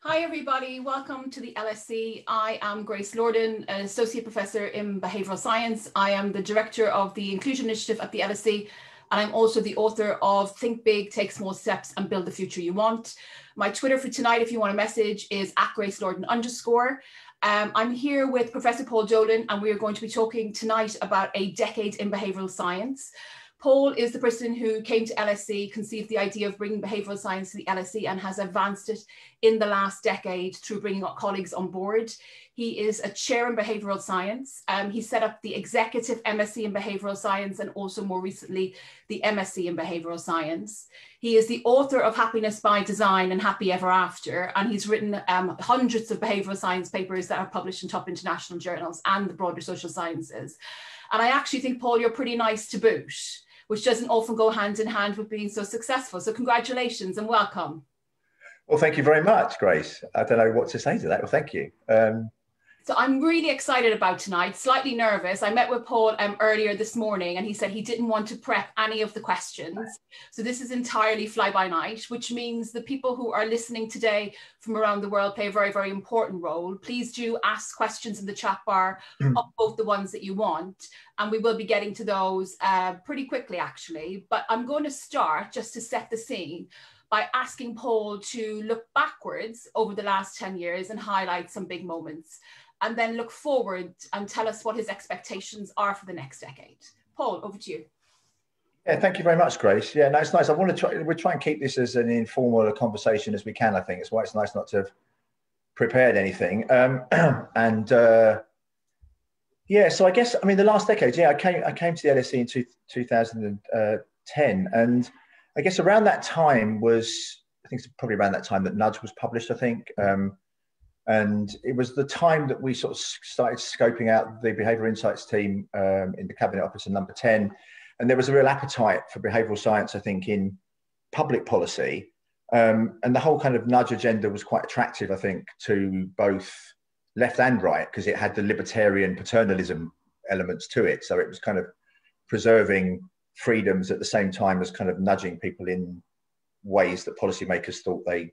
Hi everybody, welcome to the LSE. I am Grace Lordan, an Associate Professor in Behavioural Science. I am the Director of the Inclusion Initiative at the LSE, and I'm also the author of Think Big, Take Small Steps and Build the Future You Want. My Twitter for tonight, if you want a message, is @GraceLordan_. I'm here with Professor Paul Dolan, and we are going to be talking tonight about a decade in behavioural science. Paul is the person who came to LSE, conceived the idea of bringing behavioural science to the LSE, and has advanced it in the last decade through bringing colleagues on board. He is a chair in behavioural science. He set up the executive MSc in behavioural science and also more recently the MSc in behavioural science. He is the author of Happiness by Design and Happy Ever After, and he's written hundreds of behavioural science papers that are published in top international journals and the broader social sciences. And I actually think, Paul, you're pretty nice to boot, which doesn't often go hand in hand with being so successful. So congratulations and welcome. Well, thank you very much, Grace. I don't know what to say to that. Well, thank you. So I'm really excited about tonight, slightly nervous. I met with Paul earlier this morning and he said he didn't want to prep any of the questions. So this is entirely fly by night, which means the people who are listening today from around the world play a very, very important role. Please do ask questions in the chat bar of both the ones that you want. And we will be getting to those pretty quickly, actually. But I'm going to start just to set the scene by asking Paul to look backwards over the last 10 years and highlight some big moments, and then look forward and tell us what his expectations are for the next decade. Paul, over to you. Yeah, thank you very much, Grace. Yeah, no, it's nice. We'll try and keep this as an informal conversation as we can, I think. It's why it's nice not to have prepared anything. Yeah, so I guess, I mean, the last decade, yeah, I came to the LSE in 2010, and I guess around that time was, I think it's probably around that time that Nudge was published, I think. And it was the time that we sort of started scoping out the behavioural insights team in the Cabinet Office in number 10. And there was a real appetite for behavioural science, I think, in public policy. And the whole kind of Nudge agenda was quite attractive, I think, to both left and right, because it had the libertarian paternalism elements to it. So it was kind of preserving freedoms at the same time as kind of nudging people in ways that policymakers thought they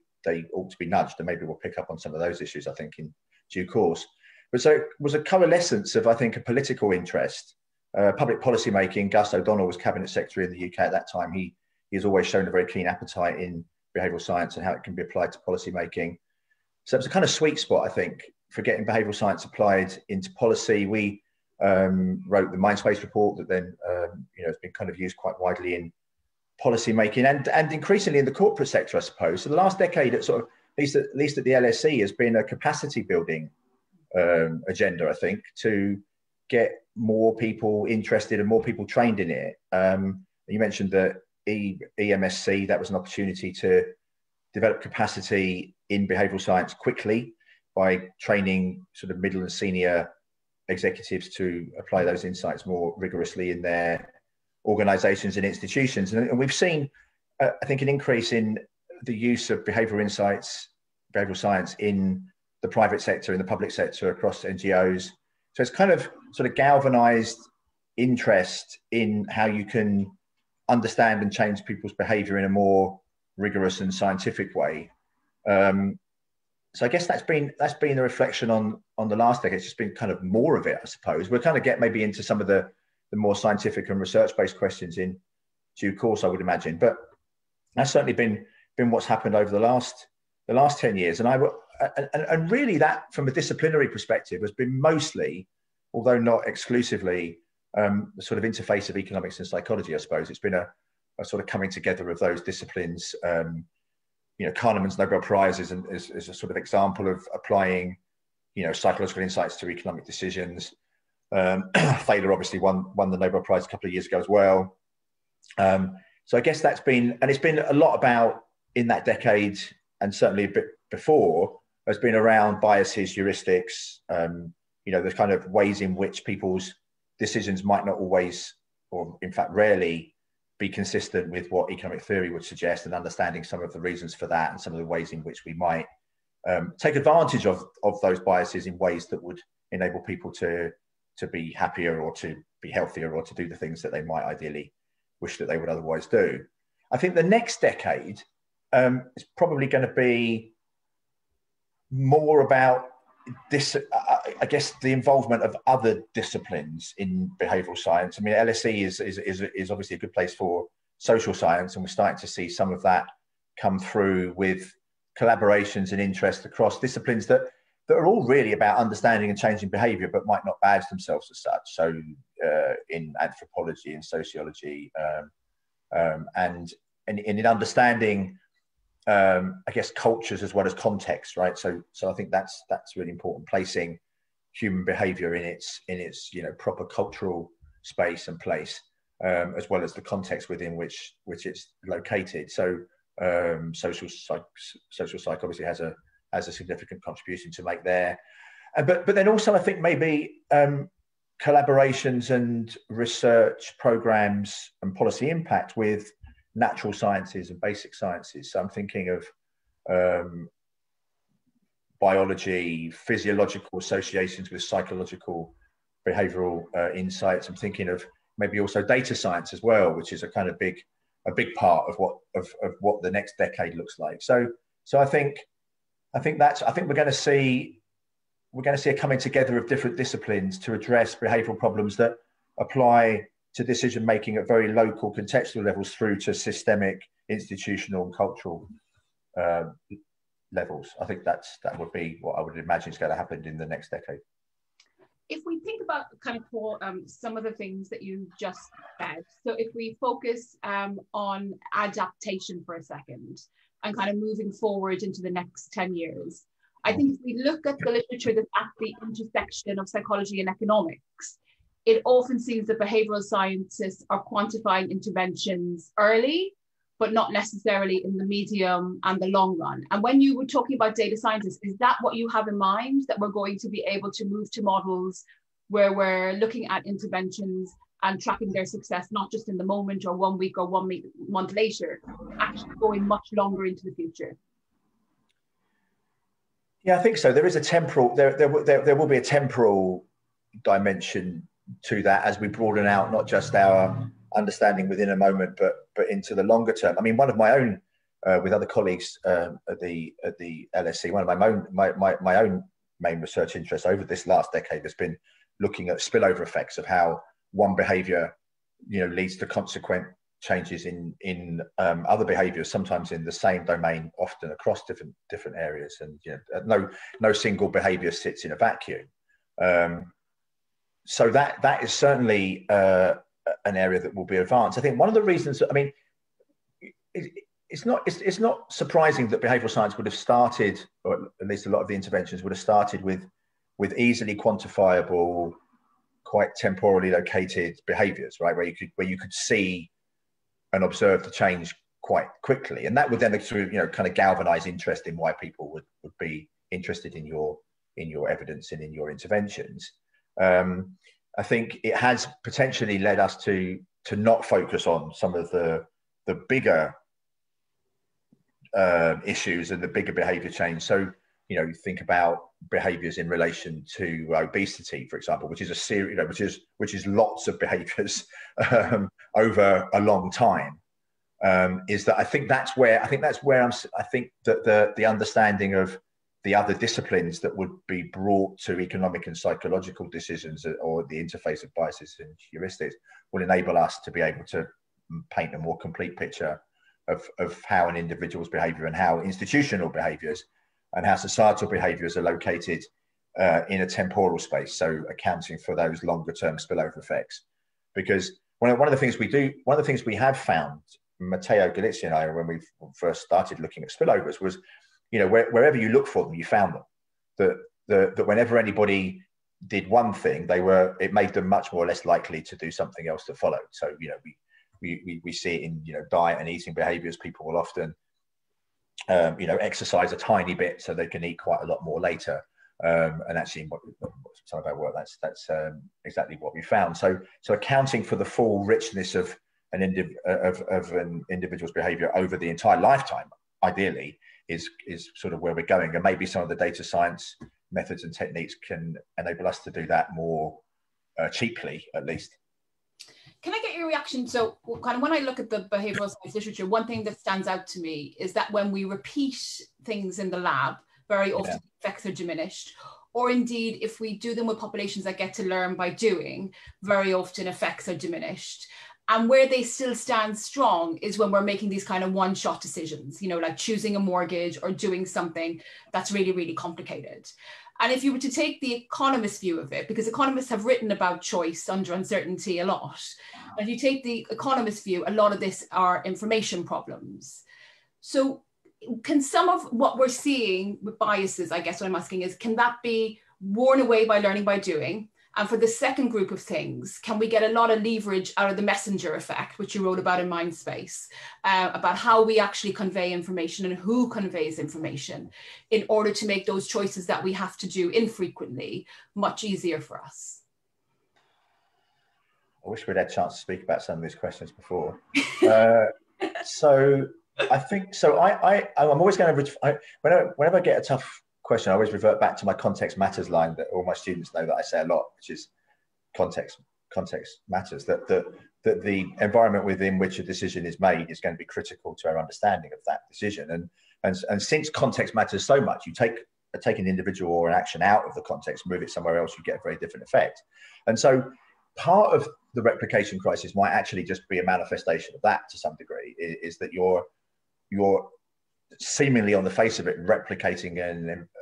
ought to be nudged, and maybe we'll pick up on some of those issues, I think, in due course. But so it was a coalescence of, I think, a political interest, public policy making. Gus O'Donnell was Cabinet Secretary in the UK at that time. He has always shown a very keen appetite in behavioural science and how it can be applied to policy making. So it was a kind of sweet spot, I think, for getting behavioural science applied into policy. We wrote the Mindspace report that then has been kind of used quite widely in policy making and increasingly in the corporate sector, I suppose. So the last decade, at sort of at least at the LSE, has been a capacity building agenda, I think, to get more people interested and more people trained in it. You mentioned that EMSC, that was an opportunity to develop capacity in behavioural science quickly by training sort of middle and senior executives to apply those insights more rigorously in their organizations and institutions. And we've seen, I think, an increase in the use of behavioral science in the private sector, in the public sector, across NGOs. So it's kind of sort of galvanized interest in how you can understand and change people's behavior in a more rigorous and scientific way. So I guess that's been the reflection on the last decade. It's just been kind of more of it, I suppose. We'll kind of get maybe into some of the more scientific and research-based questions in due course, I would imagine. But that's certainly been what's happened over the last 10 years. And really that, from a disciplinary perspective, has been mostly, although not exclusively, the sort of interface of economics and psychology, I suppose. It's been a sort of coming together of those disciplines. Kahneman's Nobel Prize is a sort of example of applying, psychological insights to economic decisions. Tailor obviously won the Nobel Prize a couple of years ago as well. So I guess it's been a lot about, in that decade, and certainly a bit before, has been around biases, heuristics, the kind of ways in which people's decisions might not always, or in fact rarely, be consistent with what economic theory would suggest, and understanding some of the reasons for that and some of the ways in which we might take advantage of those biases in ways that would enable people to be happier or to be healthier or to do the things that they might ideally wish that they would otherwise do. I think the next decade is probably going to be more about this, I guess, the involvement of other disciplines in behavioural science. I mean, LSE is obviously a good place for social science, and we're starting to see some of that come through with collaborations and interest across disciplines that are all really about understanding and changing behaviour, but might not badge themselves as such. So in anthropology and sociology, and in understanding, I guess, cultures as well as context, right? So I think that's really important, placing human behaviour in its proper cultural space and place, as well as the context within which it's located. So social psych obviously has a significant contribution to make there, but then also I think maybe collaborations and research programs and policy impact with natural sciences and basic sciences. So I'm thinking of biology, physiological associations with psychological behavioral insights. I'm thinking of maybe also data science as well, which is a kind of big part of what the next decade looks like. So I think we're going to see a coming together of different disciplines to address behavioral problems that apply to decision making at very local contextual levels through to systemic, institutional and cultural levels. I think that would be what I would imagine is going to happen in the next decade. If we think about kind of Paul, some of the things that you just said, so if we focus on adaptation for a second and kind of moving forward into the next 10 years, I think if we look at the literature that's at the intersection of psychology and economics, it often seems that behavioral scientists are quantifying interventions early, but not necessarily in the medium and the long run. And when you were talking about data scientists, is that what you have in mind, that we're going to be able to move to models where we're looking at interventions and tracking their success, not just in the moment or 1 week or 1 month later, actually going much longer into the future? Yeah, I think so. There is a temporal, there will be a temporal dimension to that as we broaden out not just our understanding within a moment, but into the longer term. I mean, one of my own, with other colleagues at the LSE, one of my own main research interests over this last decade has been looking at spillover effects of how one behaviour, leads to consequent changes in other behaviours, sometimes in the same domain, often across different areas, and no single behaviour sits in a vacuum. So that is certainly an area that will be advanced. I think one of the reasons, I mean, it's not surprising that behavioural science would have started, or at least a lot of the interventions would have started with easily quantifiable, quite temporally located behaviours, right, where you could see and observe the change quite quickly, and that would then kind of galvanise interest in why people would be interested in your evidence and in your interventions. I think it has potentially led us to not focus on some of the bigger issues and the bigger behaviour change. So, you think about behaviours in relation to obesity, for example, which is a series, which is lots of behaviours over a long time. Is that I think that's where I think that the understanding of the other disciplines that would be brought to economic and psychological decisions, or the interface of biases and heuristics, will enable us to be able to paint a more complete picture of how an individual's behaviour and how institutional behaviours and how societal behaviours are located in a temporal space, so accounting for those longer term spillover effects. Because one of the things we have found, Matteo Galizzi and I, when we first started looking at spillovers, was wherever you look for them, you found them. That whenever anybody did one thing, it made them much more or less likely to do something else that followed. So we see it in diet and eating behaviours. People will often exercise a tiny bit so they can eat quite a lot more later. And actually, some of our work, that's exactly what we found. So accounting for the full richness of an individual's behaviour over the entire lifetime, ideally, is sort of where we're going. And maybe some of the data science methods and techniques can enable us to do that more cheaply, at least. Can I get your reaction? So kind of when I look at the behavioural science literature, one thing that stands out to me is that when we repeat things in the lab, very often effects are diminished. Or indeed, if we do them with populations that get to learn by doing, very often effects are diminished. And where they still stand strong is when we're making these kind of one-shot decisions, you know, like choosing a mortgage or doing something that's really, really complicated. And if you were to take the economist view of it, because economists have written about choice under uncertainty a lot, and if you take the economist view, a lot of this are information problems. So can some of what we're seeing with biases, I guess what I'm asking is, can that be worn away by learning by doing? And for the second group of things, can we get a lot of leverage out of the messenger effect, which you wrote about in Mindspace, about how we actually convey information and who conveys information in order to make those choices that we have to do infrequently much easier for us? I wish we'd had a chance to speak about some of these questions before. So I think, so I'm always going to, whenever I get a tough question, I always revert back to my context matters line that all my students know that I say a lot, which is context matters, that the environment within which a decision is made is going to be critical to our understanding of that decision. And since context matters so much, you take an individual or an action out of the context, move it somewhere else, you get a very different effect. And so part of the replication crisis might actually just be a manifestation of that to some degree, is that you're seemingly on the face of it replicating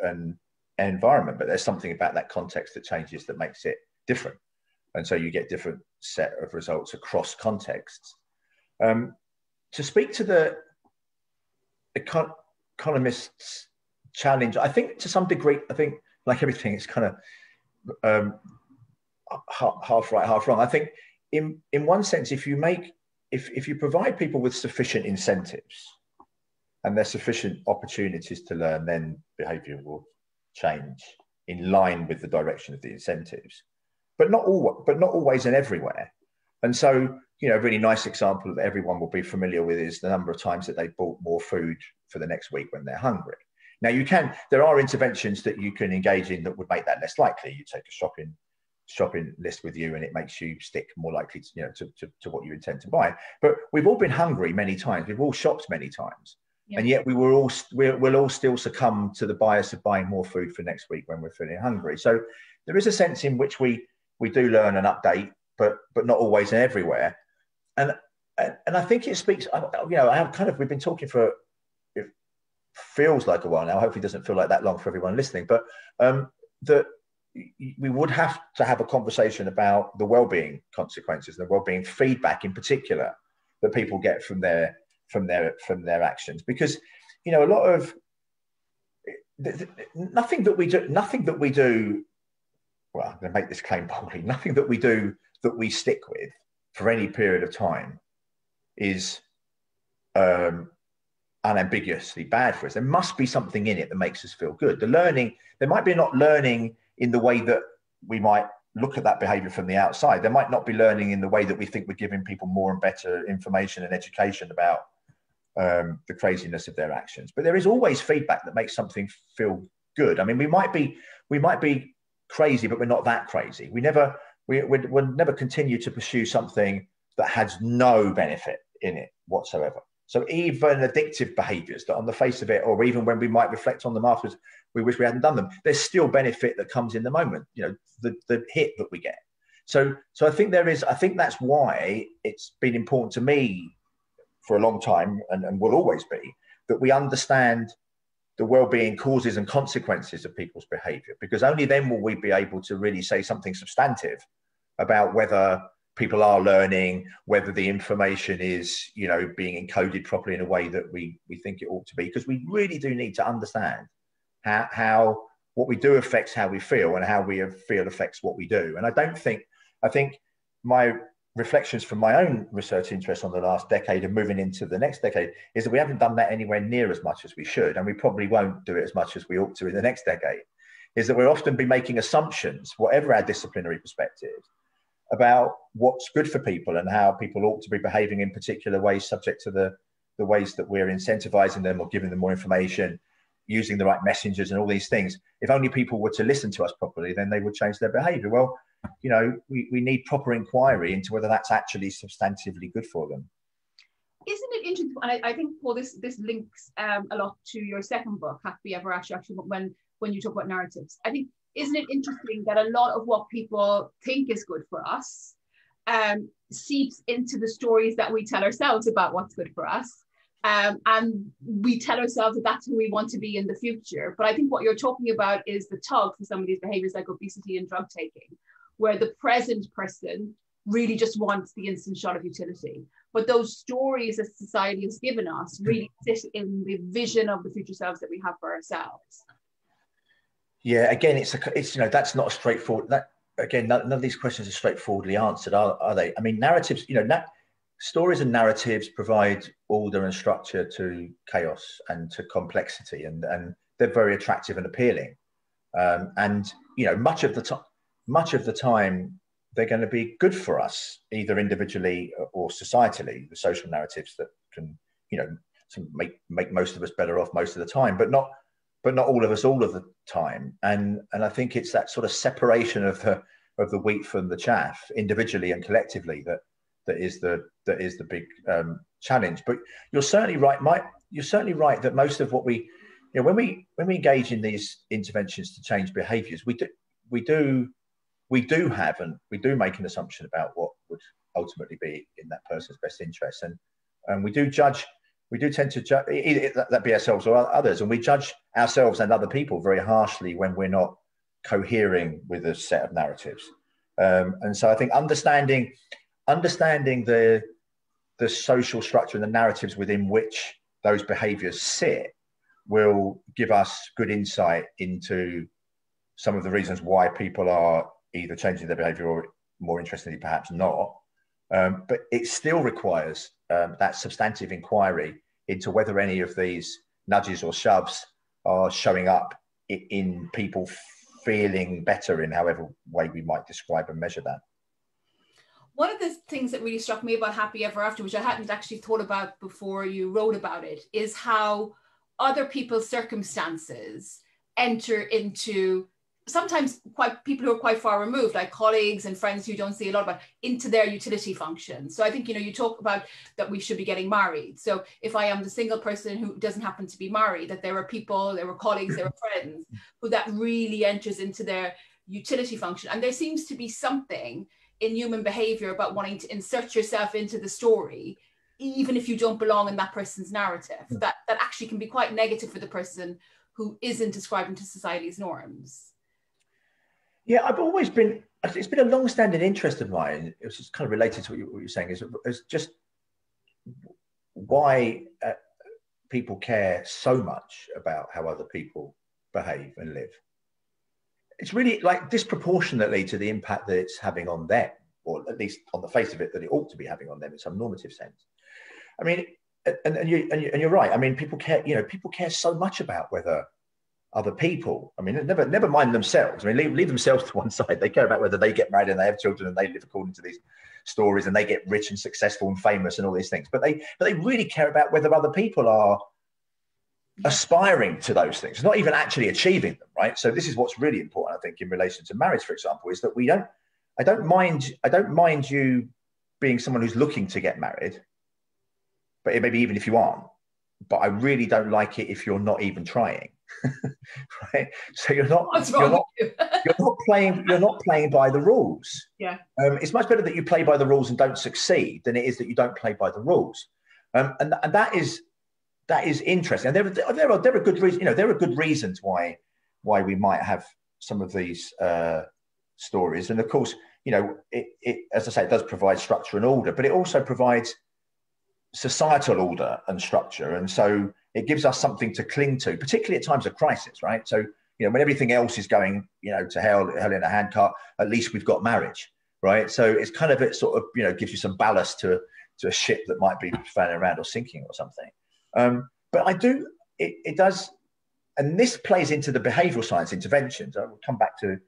an environment, but there's something about that context that changes that makes it different, and so you get different set of results across contexts. To speak to the economist's challenge, I think to some degree, I think like everything, it's kind of half right, half wrong. I think in one sense, if you provide people with sufficient incentives and there's sufficient opportunities to learn, then behavior will change in line with the direction of the incentives, but not always and everywhere. And so, you know, a really nice example that everyone will be familiar with is the number of times that they bought more food for the next week when they're hungry. Now, there are interventions that you can engage in that would make that less likely. You take a shopping list with you and it makes you stick more likely to, you know, to what you intend to buy. But we've all been hungry many times. We've all shopped many times. Yeah. And yet we'll all still succumb to the bias of buying more food for next week when we're feeling hungry. So there is a sense in which we do learn and update, but not always and everywhere. And I think it speaks, you know, we've been talking for, it feels like a while now. Hopefully it doesn't feel like that long for everyone listening, but that we would have to have a conversation about the well-being consequences, the well-being feedback in particular that people get from their actions, because, you know, a lot of nothing that we do, well, I'm going to make this claim boldly, nothing that we do that we stick with for any period of time is unambiguously bad for us. There must be something in it that makes us feel good. There might be not learning in the way that we might look at that behavior from the outside. There might not be learning in the way that we think we're giving people more and better information and education about the craziness of their actions. But there is always feedback that makes something feel good. I mean, we might be crazy, but we're not that crazy. We'll never continue to pursue something that has no benefit in it whatsoever. So even addictive behaviors that on the face of it, or even when we might reflect on them afterwards, we wish we hadn't done them, there's still benefit that comes in the moment, you know, the hit that we get. So I think that's why it's been important to me for a long time, and will always be, that we understand the well-being causes and consequences of people's behavior, because only then will we be able to really say something substantive about whether people are learning, whether the information is, you know, being encoded properly in a way that we think it ought to be, because we really do need to understand how what we do affects how we feel, and how we feel affects what we do. And I think my reflections from my own research interest on the last decade and moving into the next decade is that we haven't done that anywhere near as much as we should, and we probably won't do it as much as we ought to in the next decade, is that we'll often be making assumptions, whatever our disciplinary perspective, about what's good for people and how people ought to be behaving in particular ways, subject to the ways that we're incentivizing them or giving them more information, using the right messengers and all these things. If only people were to listen to us properly, then they would change their behavior. Well, you know, we need proper inquiry into whether that's actually substantively good for them. isn't it interesting? And I think, Paul, this links a lot to your second book, Happy Ever After, actually, when you talk about narratives. I think, isn't it interesting that a lot of what people think is good for us seeps into the stories that we tell ourselves about what's good for us. And we tell ourselves that that's who we want to be in the future. But I think what you're talking about is the tug for some of these behaviors like obesity and drug taking, where the present person really just wants the instant shot of utility. But those stories that society has given us really sit in the vision of the future selves that we have for ourselves. Yeah, again, it's that's not a straightforward, none of these questions are straightforwardly answered, are they? I mean, narratives, stories and narratives provide order and structure to chaos and to complexity, and they're very attractive and appealing. And much of the time, they're going to be good for us, either individually or societally. The social narratives that can, make most of us better off most of the time, but not all of us all of the time. And I think it's that sort of separation of the wheat from the chaff, individually and collectively, that is the big challenge. But you're certainly right. You're certainly right that most of what we, when we engage in these interventions to change behaviours, we do have, and we do make an assumption about what would ultimately be in that person's best interest, and we do tend to judge, that be ourselves or others, and we judge ourselves and other people very harshly when we're not cohering with a set of narratives. And so I think understanding the social structure and the narratives within which those behaviours sit will give us good insight into some of the reasons why people are either changing their behaviour or, more interestingly, perhaps not. But it still requires that substantive inquiry into whether any of these nudges or shoves are showing up in people feeling better in however way we might describe and measure that. One of the things that really struck me about Happy Ever After, which I hadn't actually thought about before you wrote about it, is how other people's circumstances enter into, sometimes people who are quite far removed, like colleagues and friends who don't see a lot about, into their utility function. So I think, you talk about that we should be getting married. So if I am the single person who doesn't happen to be married, that there are people, there were colleagues, there were friends who that really enters into their utility function. And there seems to be something in human behavior about wanting to insert yourself into the story, even if you don't belong in that person's narrative, that actually can be quite negative for the person who isn't ascribing to society's norms. Yeah, it's been a long-standing interest of mine. It's just kind of related to what you're saying, is just why people care so much about how other people behave and live. It's really like disproportionately to the impact that it's having on them, or at least on the face of it, that it ought to be having on them in some normative sense. I mean, and you're right. I mean, people care. People care so much about whether other people, I mean, never mind themselves. I mean, leave themselves to one side. They care about whether they get married and they have children and they live according to these stories and they get rich and successful and famous and all these things. But they really care about whether other people are aspiring to those things, not even actually achieving them, right? So this is what's really important, I think, in relation to marriage, for example, is that I don't mind you being someone who's looking to get married, but maybe even if you aren't, but I really don't like it if you're not even trying. Right? So you're not playing by the rules. Yeah. It's much better that you play by the rules and don't succeed than it is that you don't play by the rules. And that is interesting. And there are good reasons. There are good reasons why we might have some of these stories. And of course, it as I say, it does provide structure and order, but it also provides societal order and structure. And so it gives us something to cling to, particularly at times of crisis, right? So, when everything else is going, to hell in a handcart, at least we've got marriage, right? So it's kind of, it sort of, gives you some ballast to a ship that might be fanning around or sinking or something. But it does, and this plays into the behavioural science interventions. I will come back to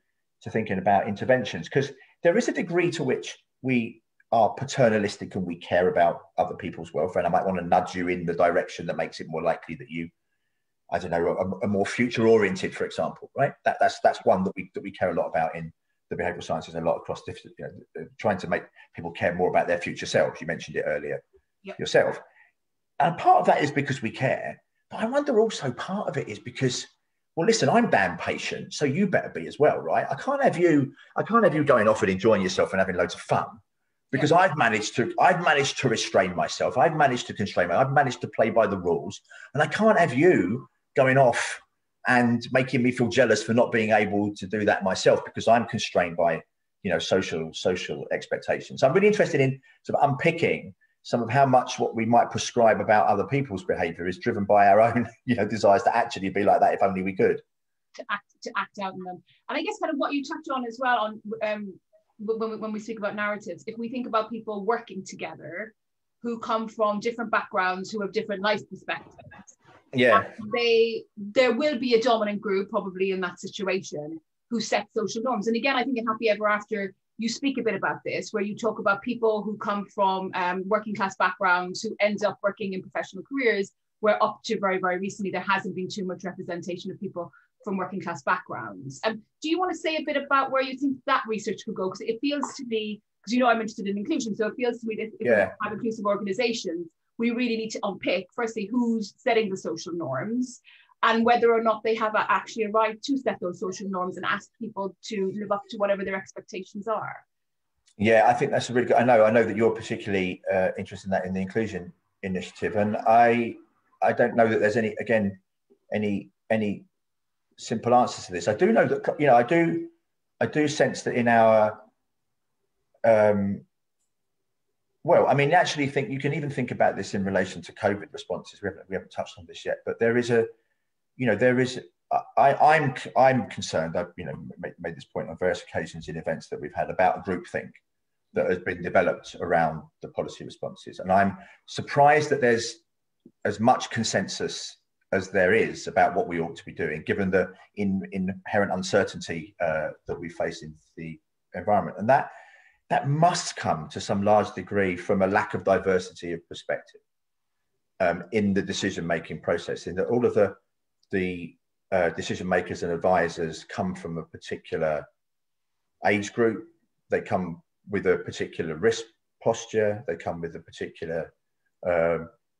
thinking about interventions, because there is a degree to which we are paternalistic and we care about other people's welfare. And I might want to nudge you in the direction that makes it more likely that you, I don't know, are more future oriented, for example, right? That's one that we care a lot about in the behavioural sciences, a lot across different, trying to make people care more about their future selves. You mentioned it earlier yourself. And part of that is because we care, but I wonder also part of it is because, well, listen, I'm damn patient, so you better be as well, right? I can't have you going off and enjoying yourself and having loads of fun, because I've managed to restrain myself. I've managed to constrain myself. I've managed to play by the rules, and I can't have you going off and making me feel jealous for not being able to do that myself, because I'm constrained by, social expectations. So I'm really interested in sort of unpicking some of how much what we might prescribe about other people's behavior is driven by our own, desires to actually be like that, if only we could. To act out in them. And I guess kind of what you touched on as well on when we speak about narratives, if we think about people working together who come from different backgrounds, who have different life perspectives. Yeah. There will be a dominant group probably in that situation who set social norms. And again, I think in Happy Ever After, you speak a bit about this, where you talk about people who come from working class backgrounds who end up working in professional careers, where up to very, very recently, there hasn't been too much representation of people from working class backgrounds. Do you want to say a bit about where you think that research could go? Because it feels to me, because I'm interested in inclusion, so it feels to me that if we have inclusive organizations, we really need to unpick, firstly, who's setting the social norms, and whether or not they have actually a right to set those social norms and ask people to live up to whatever their expectations are. Yeah, I think that's a really good. I know that you're particularly interested in that in the inclusion initiative, and I don't know that there's any simple answers to this. I do know that I do sense that in our actually think you can even think about this in relation to COVID responses. We haven't touched on this yet, but I'm concerned. I've made this point on various occasions in events that we've had about groupthink that has been developed around the policy responses, and I'm surprised that there's as much consensus as there is about what we ought to be doing, given the inherent uncertainty that we face in the environment, and that must come to some large degree from a lack of diversity of perspective in the decision-making process, in that all of the decision makers and advisors come from a particular age group. They come with a particular risk posture. They come with a particular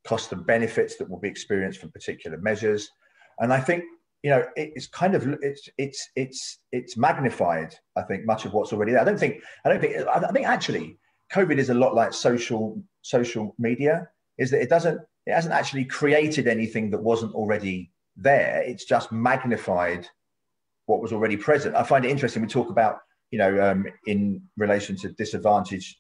cost and benefits that will be experienced from particular measures. And I think it's magnified. I think much of what's already there. I think actually COVID is a lot like social media. Is that it hasn't actually created anything that wasn't already there. It's just magnified what was already present. I find it interesting. We talk about, in relation to disadvantaged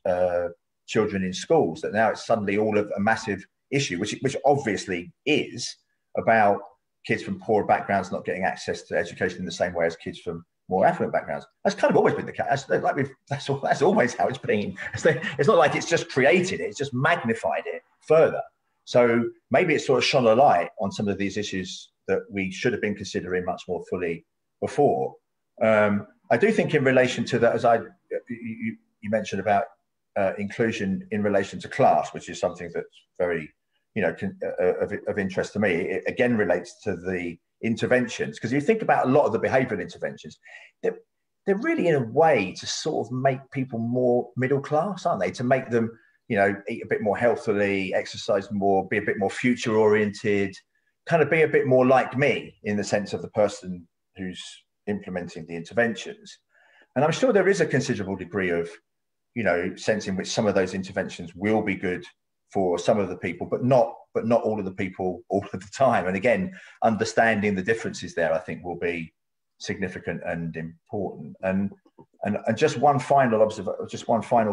children in schools, that now it's suddenly all of a massive issue, which obviously is about kids from poorer backgrounds not getting access to education in the same way as kids from more affluent backgrounds. That's kind of always been the case. That's always how it's been. It's not like it's just created it, it's just magnified it further. So maybe it's sort of shone a light on some of these issues that we should have been considering much more fully before. I do think in relation to that, as you mentioned about inclusion in relation to class, which is something that's very, of interest to me. It again relates to the interventions, because you think about a lot of the behavioural interventions, they're really in a way to sort of make people more middle class, aren't they? To make them, eat a bit more healthily, exercise more, be a bit more future oriented, kind of be a bit more like me in the sense of the person who's implementing the interventions. And I'm sure there is a considerable degree of, sense in which some of those interventions will be good for some of the people, but not all of the people all of the time. And again, understanding the differences there, I think, will be significant and important. And just one final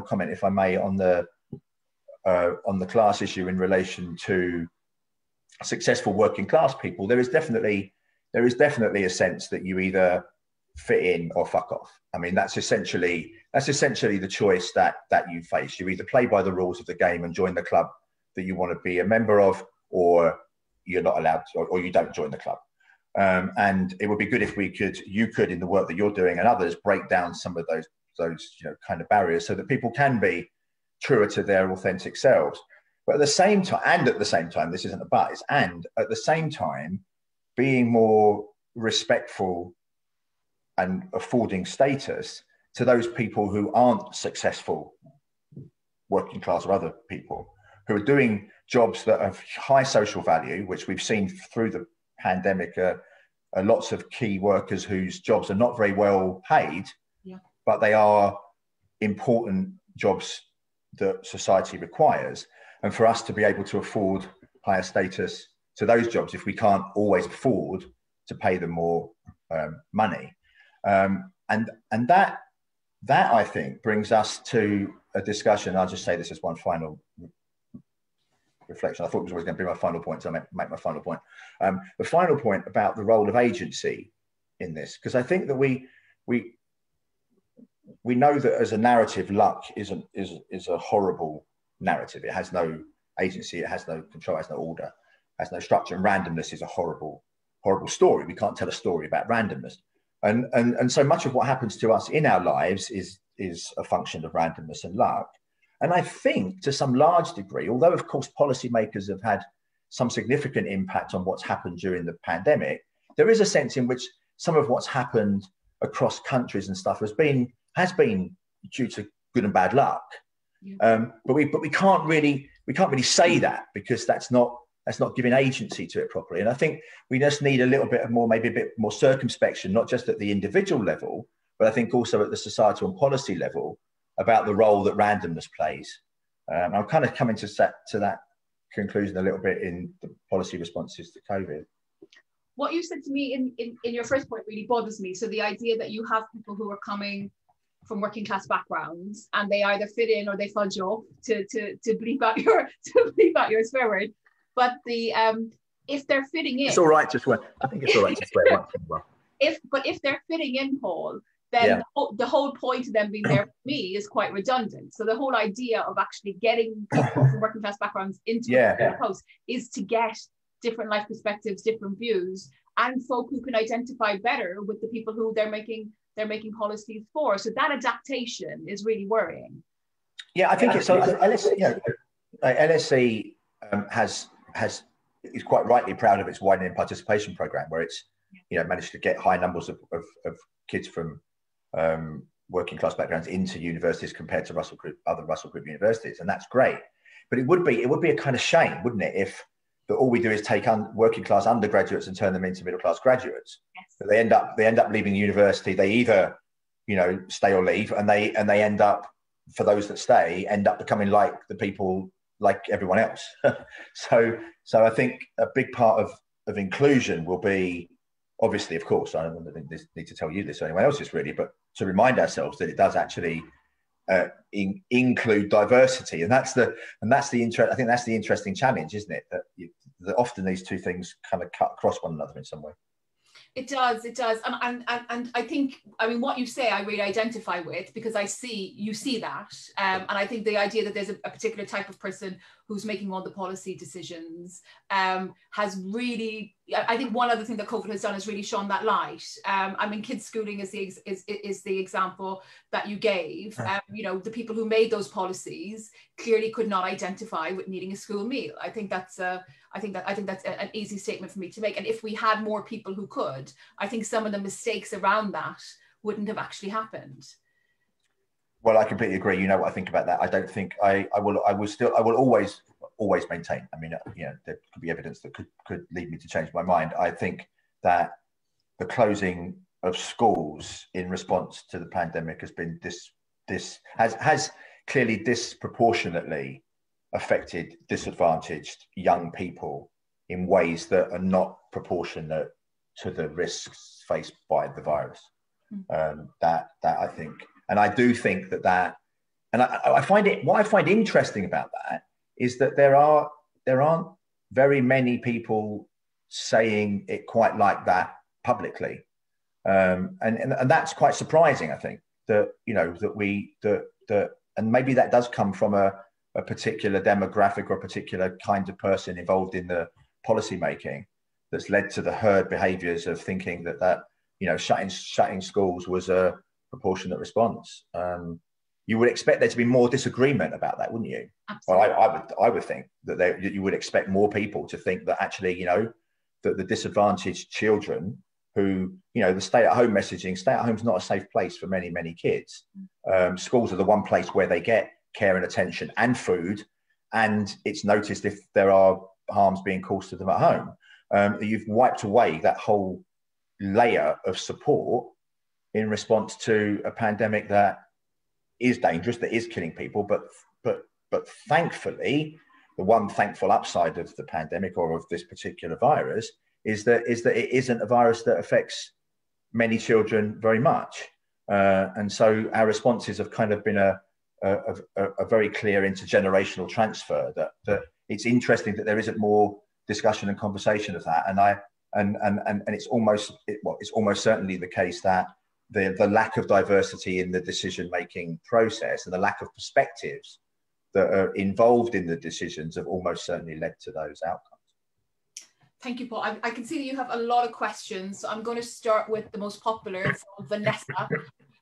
comment, if I may, on the class issue in relation to successful working class people. There is definitely a sense that you either fit in or fuck off. I mean, that's essentially the choice that you face. You either play by the rules of the game and join the club that you want to be a member of, or you're not allowed to, or you don't join the club. And it would be good if you could in the work that you're doing and others, break down some of those kind of barriers so that people can be truer to their authentic selves. But at the same time, this isn't a but, it's and at the same time, being more respectful and affording status to those people who aren't successful, working class or other people, who are doing jobs that have high social value, which we've seen through the pandemic, are lots of key workers whose jobs are not very well paid, but they are important jobs that society requires. And for us to be able to afford higher status to those jobs, if we can't always afford to pay them more money. And that I think brings us to a discussion. I'll just say this as one final reflection. I thought it was always going to be my final point, so I'll make my final point. The final point about the role of agency in this, because I think that we know that as a narrative, luck is a horrible narrative. It has no agency, it has no control, it has no order, it has no structure, and randomness is a horrible story. We can't tell a story about randomness. And so much of what happens to us in our lives is a function of randomness and luck. And I think to some large degree, although of course policymakers have had some significant impact on what's happened during the pandemic, there is a sense in which some of what's happened across countries and stuff has been due to good and bad luck. But we can't really say that, because that's not giving agency to it properly. And I think we just need a little bit of more, maybe a bit more circumspection, not just at the individual level, but I think also at the societal and policy level, about the role that randomness plays. I'm kind of coming to that conclusion a little bit in the policy responses to COVID. What you said to me in your first point really bothers me. So the idea that you have people who are coming from working class backgrounds and they either fit in or they fudge off, to bleep out your swear word. But if they're fitting in, it's all right to swear. I think it's all right to swear once in a while. If they're fitting in, Paul, then the whole point of them being there for me is quite redundant. So the whole idea of actually getting people from working class backgrounds into the post is to get different life perspectives, different views, and folk who can identify better with the people who they're making policies for. So that adaptation is really worrying. Yeah, I think it's LSE. LSE is quite rightly proud of its widening participation program, where it's managed to get high numbers of kids from working class backgrounds into universities compared to other Russell Group universities, and that's great. But it would be a kind of shame, wouldn't it, if all we do is take working class undergraduates and turn them into middle class graduates. Yes. So they end up leaving university. They either stay or leave, and they end up, for those that stay, end up becoming like the people like everyone else. So I think a big part of inclusion will be, obviously, of course, I don't need to tell you this or anyone else, really, but to remind ourselves that it does actually include diversity, and that's the I think that's the interesting challenge, isn't it? That often these two things kind of cut across one another in some way. It does, and I think, what you say I really identify with, because you see that, and I think the idea that there's a particular type of person who's making all the policy decisions has really, I think one other thing that COVID has done is really shone that light. Kids schooling is the example that you gave. The people who made those policies clearly could not identify with needing a school meal. I think that's an easy statement for me to make. And if we had more people who could, I think some of the mistakes around that wouldn't have actually happened. Well, I completely agree. You know what I think about that. I don't think I will always maintain. There could be evidence that could lead me to change my mind. I think that the closing of schools in response to the pandemic has been has clearly disproportionately affected disadvantaged young people in ways that are not proportionate to the risks faced by the virus. That I think. And I do think that, and I find it, what I find interesting about that is that there aren't very many people saying it quite like that publicly. And that's quite surprising, I think, that and maybe that does come from a particular demographic or a particular kind of person involved in the policy making that's led to the herd behaviors of thinking that shutting schools was a proportionate response. You would expect there to be more disagreement about that, wouldn't you? Absolutely. Well, I would think that you would expect more people to think that actually, that the disadvantaged children who, the stay-at-home messaging, stay-at-home's not a safe place for many kids. Schools are the one place where they get care and attention and food and it's noticed if there are harms being caused to them at home. You've wiped away that whole layer of support in response to a pandemic that is dangerous, that is killing people. But thankfully, the one thankful upside of the pandemic or of this particular virus is that it isn't a virus that affects many children very much. And so our responses have kind of been a very clear intergenerational transfer. That it's interesting that there isn't more discussion and conversation of that. And it's almost certainly the case that the lack of diversity in the decision-making process and the lack of perspectives that are involved in the decisions have almost certainly led to those outcomes. Thank you, Paul. I can see that you have a lot of questions. So I'm going to start with the most popular from Vanessa,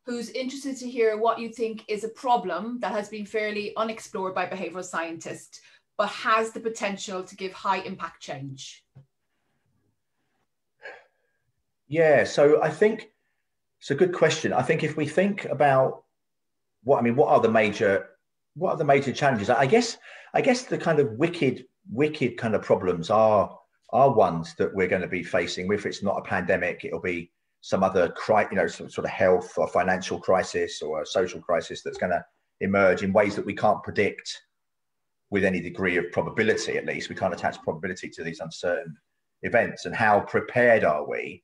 who's interested to hear what you think is a problem that has been fairly unexplored by behavioural scientists, but has the potential to give high impact change. Yeah, so I think it's a good question. I think if we think about what are the major challenges? I guess the kind of wicked kind of problems are ones that we're going to be facing. If it's not a pandemic, it'll be some other some sort of health or financial crisis or a social crisis that's going to emerge in ways that we can't predict with any degree of probability. At least we can't attach probability to these uncertain events. And how prepared are we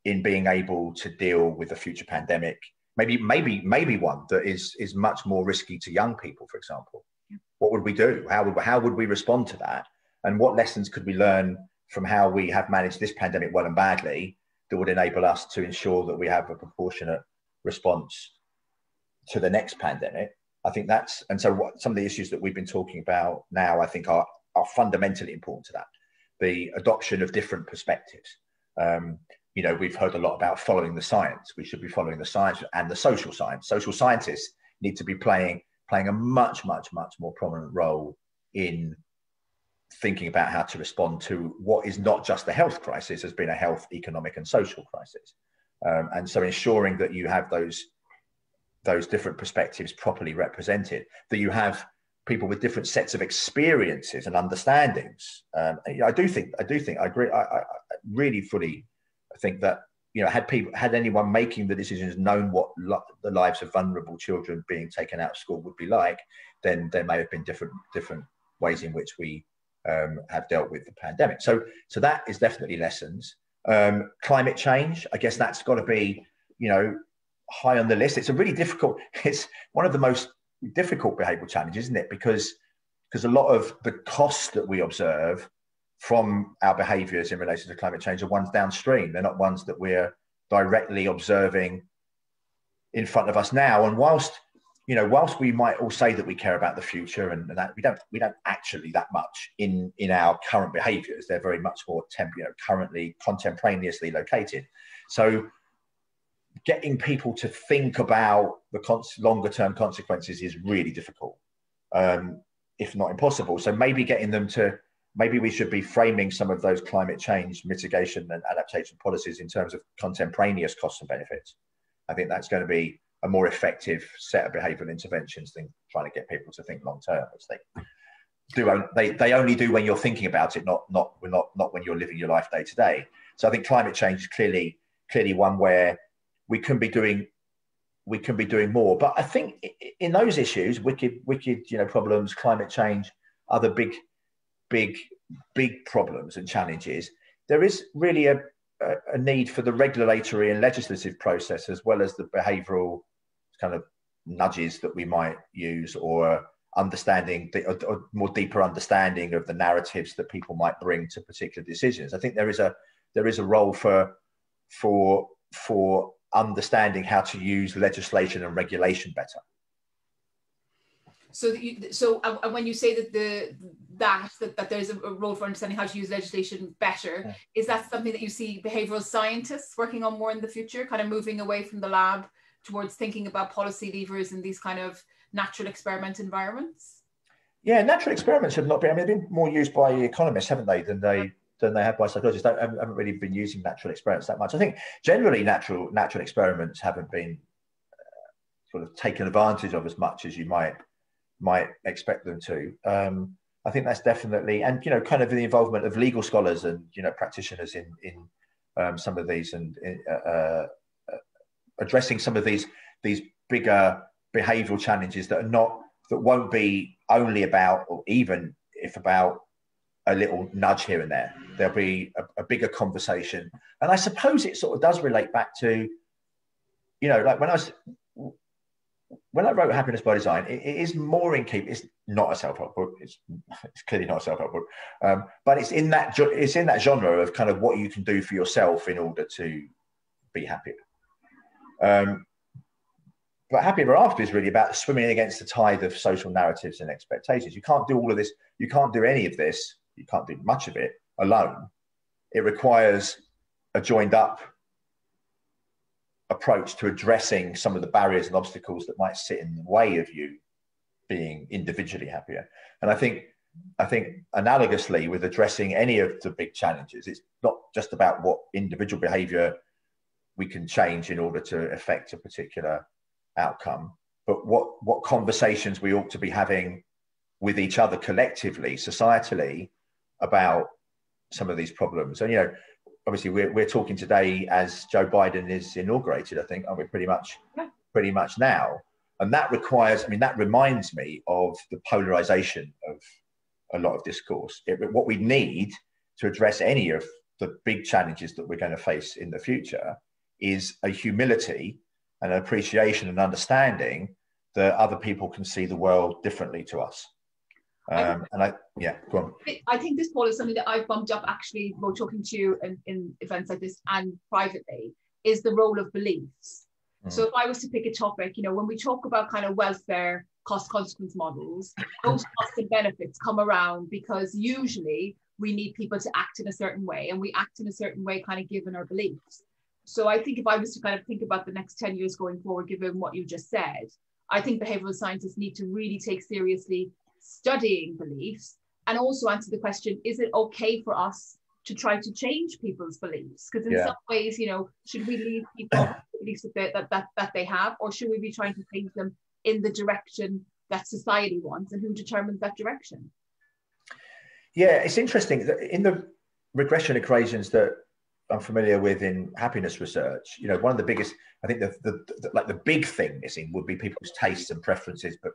in being able to deal with a future pandemic? Maybe one that is much more risky to young people, for example. Yeah. What would we do? How would we respond to that? And what lessons could we learn from how we have managed this pandemic well and badly that would enable us to ensure that we have a proportionate response to the next pandemic? I think some of the issues that we've been talking about now, I think are fundamentally important to that. The adoption of different perspectives. We've heard a lot about following the science. We should be following the science and the social science. Social scientists need to be playing a much, much, much more prominent role in thinking about how to respond to what is not just a health crisis, has been a health, economic, and social crisis. And so ensuring that you have those different perspectives properly represented, that you have people with different sets of experiences and understandings. I agree. I really fully think that, had anyone making the decisions known what the lives of vulnerable children being taken out of school would be like, then there may have been different ways in which we have dealt with the pandemic. So that is definitely lessons. Climate change, I guess that's got to be, high on the list. It's one of the most difficult behavioural challenges, isn't it? Because a lot of the costs that we observe from our behaviours in relation to climate change are ones downstream. They're not ones that we're directly observing in front of us now. And whilst we might all say that we care about the future and that we don't actually that much in our current behaviours, they're very much more currently contemporaneously located. So getting people to think about the longer term consequences is really difficult, if not impossible. So maybe we should be framing some of those climate change mitigation and adaptation policies in terms of contemporaneous costs and benefits. I think that's going to be a more effective set of behavioural interventions than trying to get people to think long term, which they only do when you're thinking about it, not when you're living your life day to day. So I think climate change is clearly one where we can be doing more. But I think in those issues, wicked problems, climate change, other big problems and challenges, there is really a need for the regulatory and legislative process, as well as the behavioural kind of nudges that we might use, or understanding or more deeper understanding of the narratives that people might bring to particular decisions. I think there is a role for understanding how to use legislation and regulation better. So when you say that there's a role for understanding how to use legislation better, yeah. Is that something that you see behavioural scientists working on more in the future, kind of moving away from the lab towards thinking about policy levers in these kind of natural experiment environments? Yeah, natural experiments have not been. They've been more used by economists, haven't they, than they have by psychologists. Haven't really been using natural experiments that much. I think generally natural experiments haven't been sort of taken advantage of as much as you might expect them to. I think that's definitely, and kind of the involvement of legal scholars and practitioners in some of these, and addressing some of these bigger behavioural challenges that won't be only about, or even if about, a little nudge here and there. There'll be a bigger conversation, and I suppose it sort of does relate back to, like when I wrote Happiness by Design, it is more in keep. It's not a self-help book. It's clearly not a self-help book, but it's in that genre of kind of what you can do for yourself in order to be happier. But Happy Ever After is really about swimming against the tide of social narratives and expectations. You can't do all of this. You can't do any of this. You can't do much of it alone. It requires a joined up approach to addressing some of the barriers and obstacles that might sit in the way of you being individually happier. And I think analogously with addressing any of the big challenges, it's not just about what individual behavior we can change in order to affect a particular outcome, but what conversations we ought to be having with each other collectively, societally, about some of these problems. And obviously we're talking today as Joe Biden is inaugurated, I think, aren't we, pretty much now? And that reminds me of the polarization of a lot of discourse. What we need to address any of the big challenges that we're going to face in the future is a humility and an appreciation and understanding that other people can see the world differently to us. Go on. I think this, Paul, is something that I've bumped up actually, while talking to you in events like this and privately, is the role of beliefs. So if I was to pick a topic, when we talk about kind of welfare, cost consequence models, those costs and benefits come around because usually we need people to act in a certain way, and we act in a certain way kind of given our beliefs. So I think if I was to kind of think about the next 10 years going forward, given what you just said, I think behavioral scientists need to really take seriously studying beliefs, and also answer the question, is it okay for us to try to change people's beliefs? Because in some ways, should we leave people beliefs that they have, or should we be trying to change them in the direction that society wants, and who determines that direction? Yeah, it's interesting that in the regression equations that I'm familiar with in happiness research, one of the biggest, I think the big thing missing would be people's tastes and preferences. But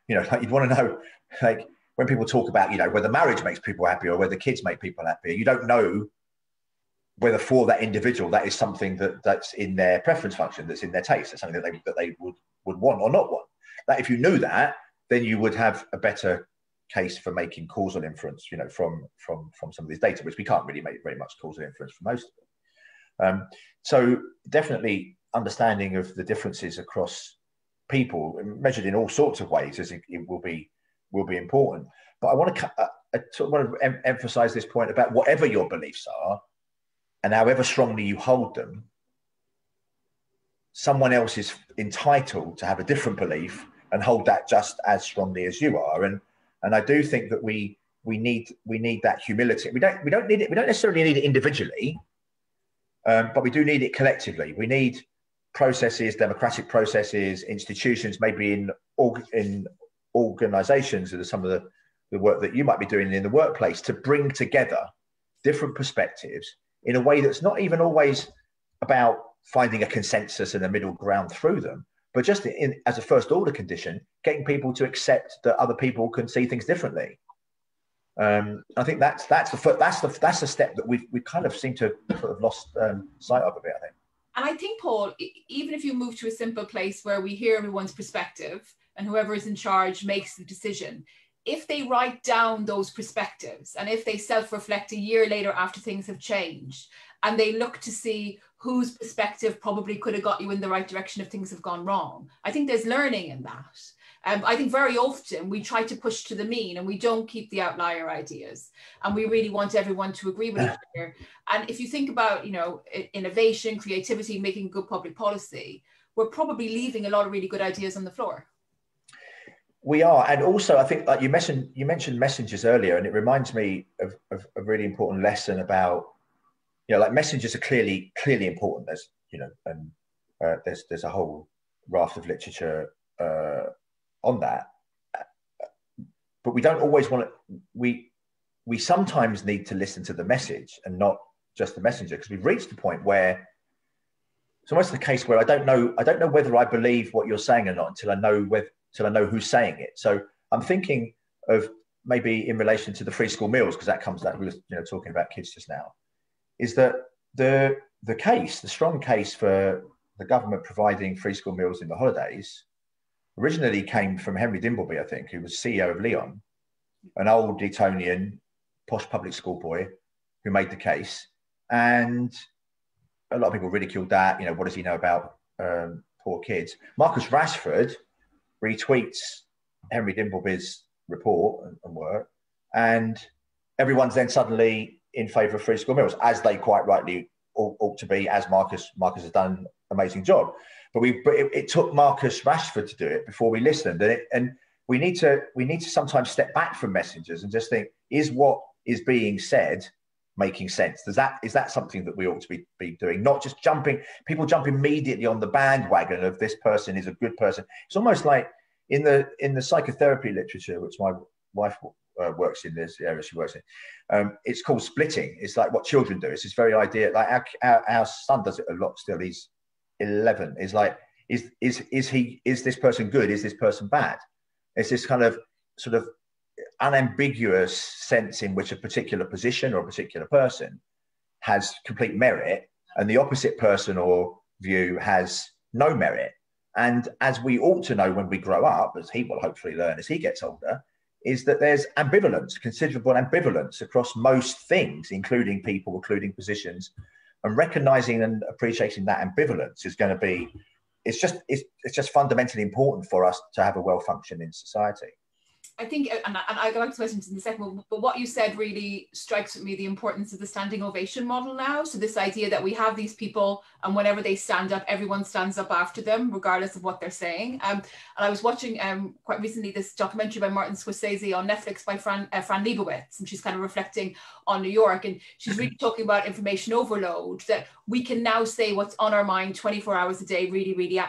like you'd want to know, like when people talk about whether marriage makes people happier or whether kids make people happier, you don't know whether for that individual that is something that's in their preference function, that's in their taste, that's something that they would want or not want. That if you knew that, then you would have a better case for making causal inference, from some of these data, which we can't really make very much causal inference for most of it. So definitely understanding of the differences across people, measured in all sorts of ways, as it will be important. But I want to emphasize this point about whatever your beliefs are, and however strongly you hold them, someone else is entitled to have a different belief and hold that just as strongly as you are. And I do think that we need that humility. We don't need it. We don't necessarily need it individually, but we do need it collectively. We need processes, democratic processes, institutions, maybe in organizations, or some of the work that you might be doing in the workplace, to bring together different perspectives in a way that's not even always about finding a consensus and a middle ground through them, but just as a first order condition, getting people to accept that other people can see things differently. I think that's the step that we kind of seem to sort of lost sight of a bit, I think. And I think, Paul, even if you move to a simple place where we hear everyone's perspective and whoever is in charge makes the decision, if they write down those perspectives, and if they self-reflect a year later after things have changed, and they look to see whose perspective probably could have got you in the right direction if things have gone wrong, I think there's learning in that. I think very often we try to push to the mean and we don't keep the outlier ideas, and we really want everyone to agree with each other. And if you think about, innovation, creativity, making good public policy, we're probably leaving a lot of really good ideas on the floor. We are. And also, I think, like you mentioned messengers earlier, and it reminds me of a really important lesson about, like messengers are clearly important. There's, and there's a whole raft of literature on that. but we don't always want to, we sometimes need to listen to the message and not just the messenger, because we've reached the point where it's almost the case where I don't know whether I believe what you're saying or not until I know who's saying it. So I'm thinking of maybe in relation to the free school meals, because that we were talking about kids just now, is that the strong case for the government providing free school meals in the holidays originally came from Henry Dimbleby, I think, who was CEO of Leon, an old Etonian, posh public school boy who made the case. And a lot of people ridiculed that. What does he know about poor kids? Marcus Rashford retweets Henry Dimbleby's report and work, and everyone's then suddenly in favour of free school meals, as they quite rightly ought to be, as Marcus has done an amazing job. But it took Marcus Rashford to do it before we listened. And we need to sometimes step back from messengers and just think, is what is being said making sense? Is that something that we ought to be doing? Not just people jump immediately on the bandwagon of this person is a good person. It's almost like in the psychotherapy literature, which my wife works in, this area she works in, it's called splitting. It's like what children do. It's this very idea, like our son does it a lot still. He's 11. It's like, is this person good? Is this person bad? It's this kind of sort of unambiguous sense in which a particular position or a particular person has complete merit and the opposite person or view has no merit. And as we ought to know when we grow up, as he will hopefully learn as he gets older, is that there's ambivalence, considerable ambivalence across most things, including people, including positions, and recognizing and appreciating that ambivalence is going to be, it's just fundamentally important for us to have a well-functioning society. I think, and I'll go back to questions in a second, but what you said really strikes with me the importance of the standing ovation model now. So this idea that we have these people, and whenever they stand up, everyone stands up after them, regardless of what they're saying. And I was watching quite recently this documentary by Martin Scorsese on Netflix by Fran Lebowitz, and she's kind of reflecting on New York, and she's really talking about information overload, that we can now say what's on our mind 24 hours a day, really, really,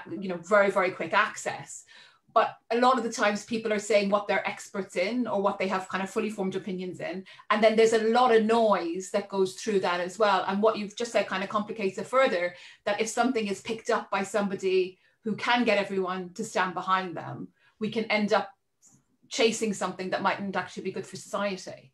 very, very quick access. But a lot of the times people are saying what they're experts in or what they have kind of fully formed opinions in. And then there's a lot of noise that goes through that as well. And what you've just said kind of complicates it further, that if something is picked up by somebody who can get everyone to stand behind them, we can end up chasing something that mightn't actually be good for society.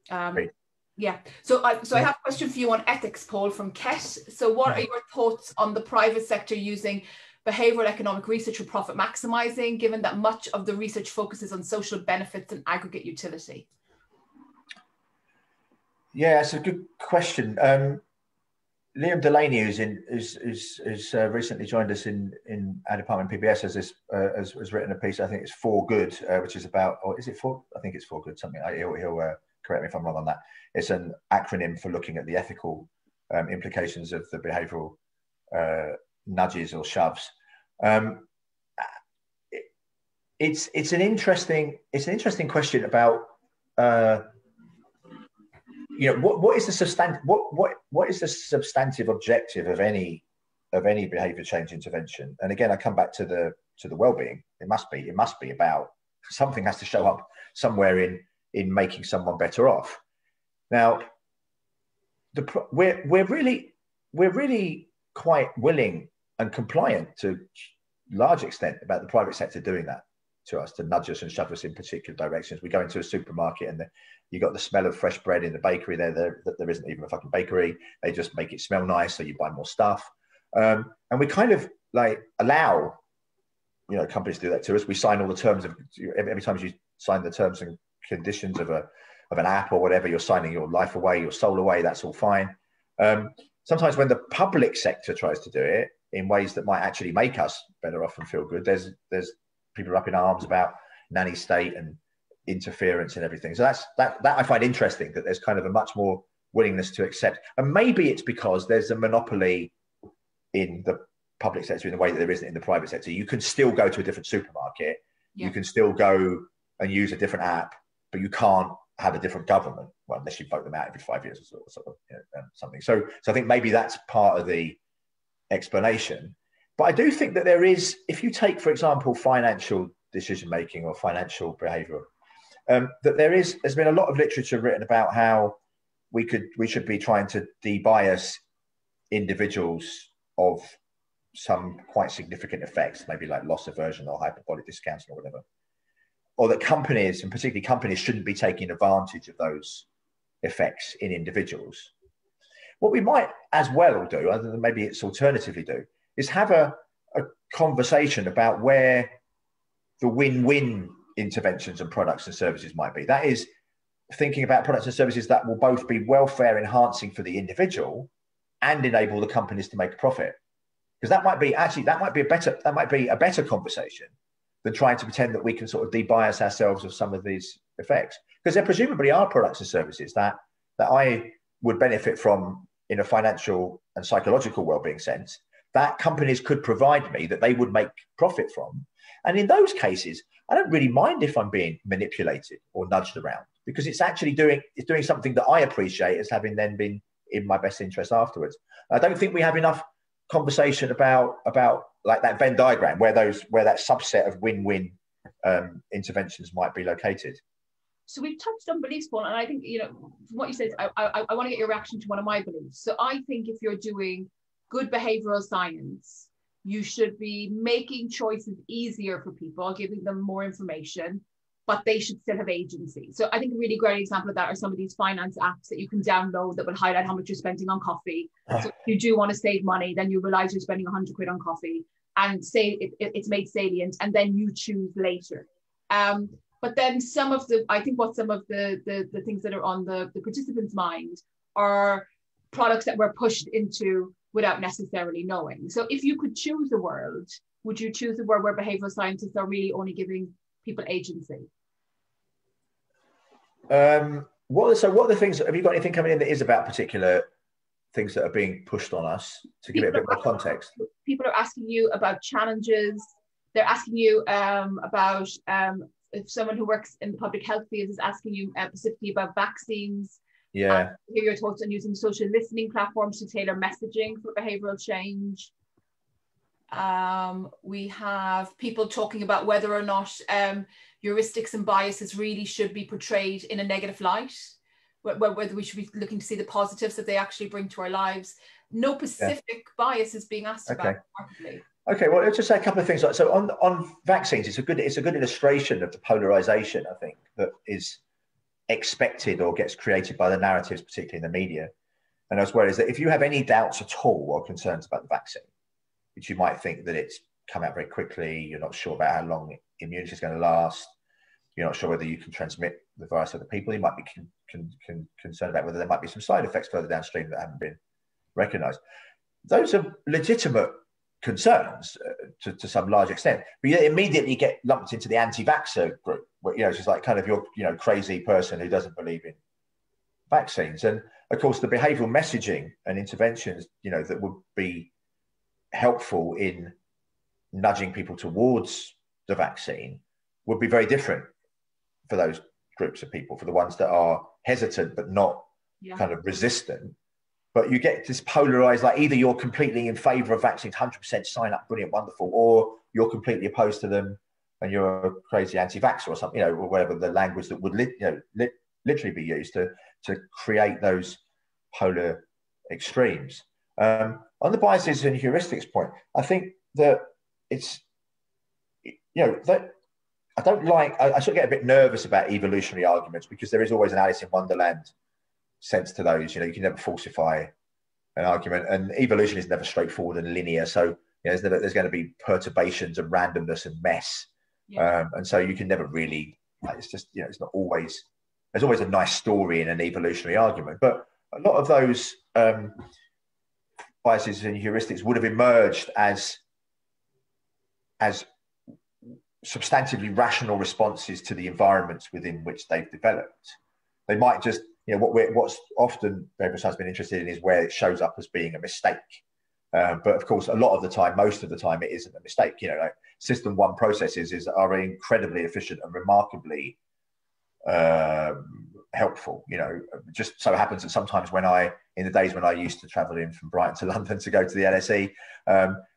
Yeah. So I have a question for you on ethics, Paul, from Ket. So what are your thoughts on the private sector using behavioural economic research for profit maximizing, given that much of the research focuses on social benefits and aggregate utility? Yeah, it's a good question. Liam Delaney, who's recently joined us in our department, PBS, has written a piece. I think it's For Good, which is about, or is it for? I think it's For Good. Something. He'll correct me if I'm wrong on that. It's an acronym for looking at the ethical implications of the behavioural nudges or shoves. It's an interesting question about what is the substantive objective of any behavior change intervention? And again, I come back to the well-being. It must be about something has to show up somewhere in making someone better off. Now, we're really quite willing and compliant to large extent about the private sector doing that to us, to nudge us and shove us in particular directions. We go into a supermarket and you got the smell of fresh bread in the bakery there isn't even a fucking bakery. They just make it smell nice, so you buy more stuff. And we kind of like allow, companies to do that to us. We sign all the terms of, every time you sign the terms and conditions of an app or whatever, you're signing your life away, your soul away, that's all fine. Sometimes when the public sector tries to do it in ways that might actually make us better off and feel good, there's people are up in arms about nanny state and interference and everything. So that I find interesting, that there's kind of a much more willingness to accept. And maybe it's because there's a monopoly in the public sector in the way that there isn't in the private sector. You can still go to a different supermarket. Yeah. You can still go and use a different app, but you can't have a different government, well, unless you vote them out every 5 years or something. So I think maybe that's part of the explanation. But I do think that there is, if you take, for example, financial decision making or financial behavioural. That there's been a lot of literature written about how we should be trying to debias individuals of some quite significant effects, maybe like loss aversion or hyperbolic discounting or whatever, or that companies, and particularly companies, shouldn't be taking advantage of those effects in individuals. What we might as well do, other than maybe it's alternatively do, is have a conversation about where the win-win interventions and products and services might be. That is, thinking about products and services that will both be welfare enhancing for the individual and enable the companies to make a profit. Because that might be a better conversation than trying to pretend that we can sort of debias ourselves of some of these effects. Because there presumably are products and services that I would benefit from in a financial and psychological well-being sense, that companies could provide me, that they would make profit from. And in those cases, I don't really mind if I'm being manipulated or nudged around, because it's actually doing something that I appreciate as having then been in my best interest afterwards. I don't think we have enough conversation about like that Venn diagram where that subset of win-win interventions might be located. So we've touched on beliefs, Paul, and I think, from what you said, I want to get your reaction to one of my beliefs. So I think if you're doing good behavioral science, you should be making choices easier for people, giving them more information, but they should still have agency. So I think a really great example of that are some of these finance apps that you can download that will highlight how much you're spending on coffee. So if you do want to save money, then you realize you're spending 100 quid on coffee, and say it's made salient, and then you choose later. But then some of the things that are on the participant's mind are products that we're pushed into without necessarily knowing. So if you could choose a world, would you choose a world where behavioral scientists are really only giving people agency? What are the things, have you got anything coming in that is about particular things that are being pushed on us, to give it a bit more context? People are asking you about challenges. They're asking you about if someone who works in the public health field is asking you specifically about vaccines. Yeah. Hear your thoughts on using social listening platforms to tailor messaging for behavioral change. We have people talking about whether or not heuristics and biases really should be portrayed in a negative light, whether we should be looking to see the positives that they actually bring to our lives. No specific bias is being asked about. Okay, well, let's just say a couple of things. So on vaccines, it's a good illustration of the polarization, I think, that is expected or gets created by the narratives, particularly in the media. And as well is that if you have any doubts at all or concerns about the vaccine, which you might think that it's come out very quickly, you're not sure about how long immunity is going to last, you're not sure whether you can transmit the virus to other people, you might be concerned about whether there might be some side effects further downstream that haven't been recognized. Those are legitimate concerns to some large extent, but you immediately get lumped into the anti-vaxxer group, where, it's just like kind of your crazy person who doesn't believe in vaccines. And of course, the behavioral messaging and interventions that would be helpful in nudging people towards the vaccine would be very different for those groups of people, for the ones that are hesitant but not kind of resistant. But you get this polarized, like either you're completely in favor of vaccines, 100% sign up, brilliant, wonderful, or you're completely opposed to them and you're a crazy anti-vaxxer or something, or whatever the language that would literally be used to create those polar extremes. On the biases and heuristics point, I think that it's, that I don't like, I sort of get a bit nervous about evolutionary arguments, because there is always an Alice in Wonderland sense to those. You can never falsify an argument, and evolution is never straightforward and linear. So there's going to be perturbations and randomness and mess. And so you can never really, it's just, it's not always, there's always a nice story in an evolutionary argument. But a lot of those biases and heuristics would have emerged as substantively rational responses to the environments within which they've developed. They might just, what's often behavioral science has been interested in is where it shows up as being a mistake. But of course, a lot of the time, most of the time, it isn't a mistake. Like system one processes are incredibly efficient and remarkably helpful. You know, it just so happens that sometimes in the days when I used to travel in from Brighton to London to go to the LSE,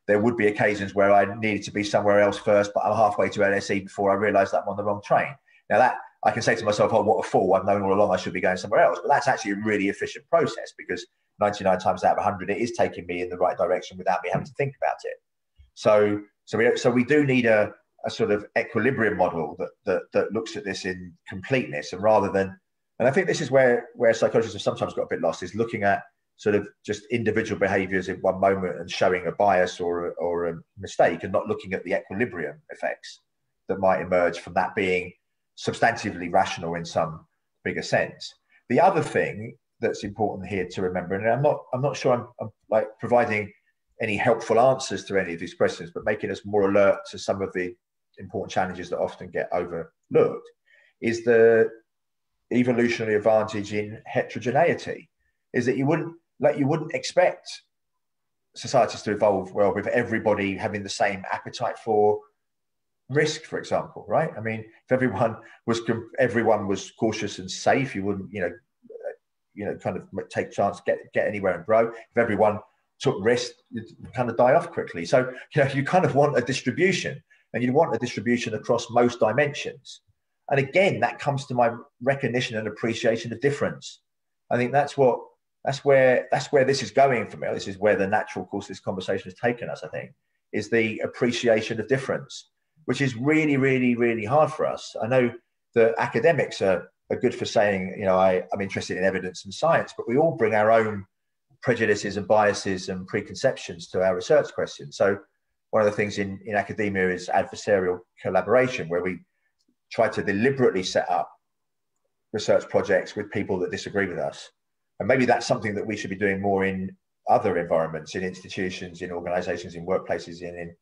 there would be occasions where I needed to be somewhere else first, but I'm halfway to LSE before I realise that I'm on the wrong train. Now that I can say to myself, oh, what a fool, I've known all along I should be going somewhere else. But that's actually a really efficient process, because 99 times out of 100, it is taking me in the right direction without me having to think about it. So we do need a sort of equilibrium model that looks at this in completeness, and rather than, and I think this is where psychologists have sometimes got a bit lost, is looking at sort of just individual behaviors in one moment and showing a bias or a mistake, and not looking at the equilibrium effects that might emerge from that being substantively rational in some bigger sense. The other thing that's important here to remember, and I'm not sure I'm like providing any helpful answers to any of these questions, but making us more alert to some of the important challenges that often get overlooked, is the evolutionary advantage in heterogeneity. Is that you wouldn't expect societies to evolve well with everybody having the same appetite for risk, for example, right? I mean, if everyone was cautious and safe, you wouldn't, kind of take chance, get anywhere and grow. If everyone took risks, you'd kind of die off quickly. So, you kind of want a distribution, and you want a distribution across most dimensions. And again, that comes to my recognition and appreciation of difference. I think that's where this is going for me. This is where the natural course of this conversation has taken us, I think, is the appreciation of difference, which is really, really, really hard for us. I know that academics are good for saying, I'm interested in evidence and science, but we all bring our own prejudices and biases and preconceptions to our research questions. So one of the things in academia is adversarial collaboration, where we try to deliberately set up research projects with people that disagree with us. And maybe that's something that we should be doing more in other environments, in institutions, in organizations, in workplaces, in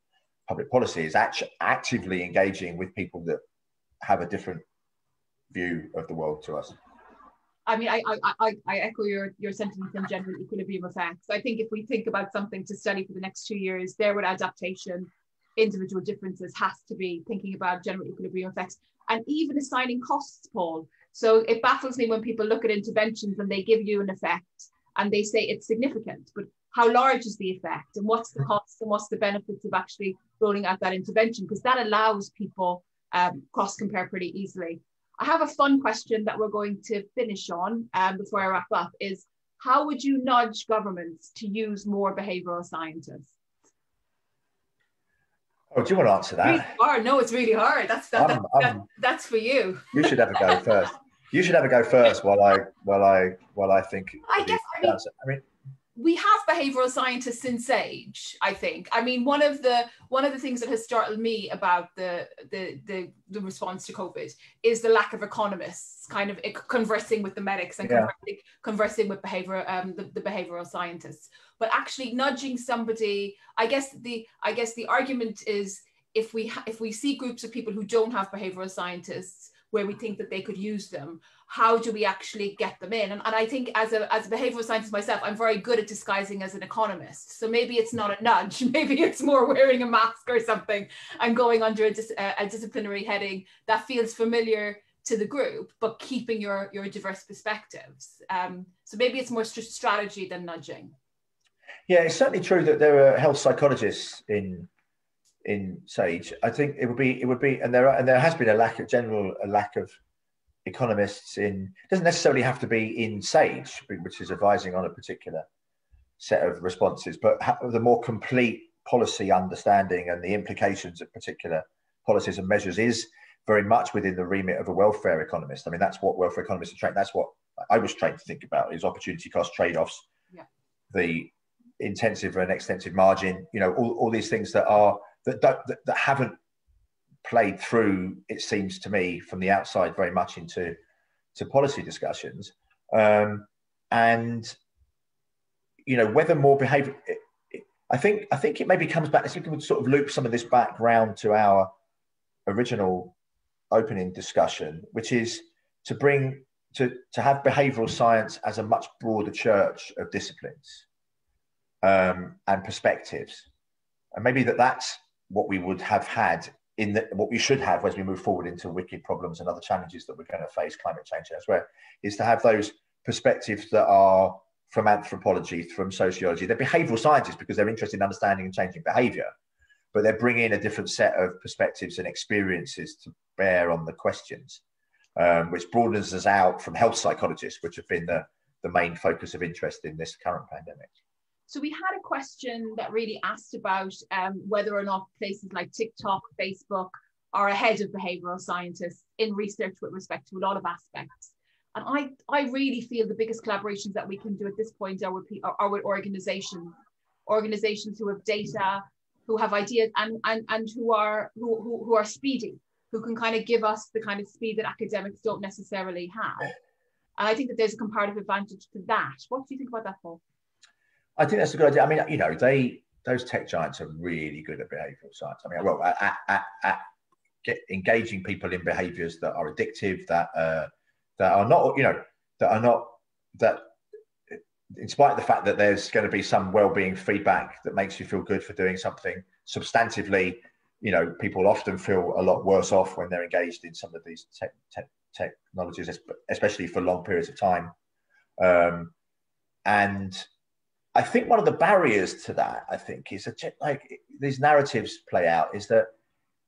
public policy, is actively engaging with people that have a different view of the world to us. I mean, I echo your sentiment on general equilibrium effects. I think if we think about something to study for the next 2 years, there with adaptation, individual differences, has to be thinking about general equilibrium effects, and even assigning costs, Paul. So it baffles me when people look at interventions and they give you an effect and they say it's significant, but how large is the effect, and what's the cost, and what's the benefits of actually rolling out that intervention? Because that allows people cross-compare pretty easily. I have a fun question that we're going to finish on before I wrap up, is how would you nudge governments to use more behavioural scientists? Oh, do you want to answer that? Really hard. No, it's really hard. That's for you. You should have a go first. You should have a go first while I think. I mean, we have behavioural scientists in Sage, I think. I mean, one of the things that has startled me about the response to COVID is the lack of economists kind of conversing with the medics and conversing with the behavioural scientists. But actually nudging somebody, I guess the argument is, if we see groups of people who don't have behavioural scientists where we think that they could use them, how do we actually get them in? And I think as a behavioural scientist myself, I'm very good at disguising as an economist. So maybe it's not a nudge, maybe it's more wearing a mask or something and going under a disciplinary heading that feels familiar to the group, but keeping your diverse perspectives. So maybe it's more strategy than nudging. Yeah, it's certainly true that there are health psychologists in Sage. I think it would be, and there has been a lack of economists in. It doesn't necessarily have to be in Sage, which is advising on a particular set of responses, but the more complete policy understanding and the implications of particular policies and measures is very much within the remit of a welfare economist. I mean, that's what welfare economists are trained. That's what I was trained to think about: is opportunity cost trade-offs, the intensive and extensive margin. All these things that haven't played through, it seems to me, from the outside very much into policy discussions. And whether more behavior, I think it maybe comes back, if we can sort of loop some of this back round to our original opening discussion, which is to have behavioral science as a much broader church of disciplines and perspectives. And maybe that's what we would have had what we should have as we move forward into wicked problems and other challenges that we're going to face, climate change and elsewhere, is to have those perspectives that are from anthropology, from sociology. They're behavioural scientists because they're interested in understanding and changing behaviour, but they're bringing a different set of perspectives and experiences to bear on the questions, which broadens us out from health psychologists, which have been the main focus of interest in this current pandemic. So we had a question that really asked about whether or not places like TikTok, Facebook are ahead of behavioural scientists in research with respect to a lot of aspects. And I really feel the biggest collaborations that we can do at this point are with organizations who have data, who have ideas, and who are speedy, who can kind of give us the kind of speed that academics don't necessarily have. And I think that there's a comparative advantage to that. What do you think about that, Paul? I think that's a good idea. I mean, you know, those tech giants are really good at behavioural science. I mean, well, at engaging people in behaviours that are addictive, that are not, you know, that in spite of the fact that there's going to be some well-being feedback that makes you feel good for doing something, substantively, you know, people often feel a lot worse off when they're engaged in some of these technologies, especially for long periods of time. And I think one of the barriers to that, I think, is that, like, these narratives play out, is that,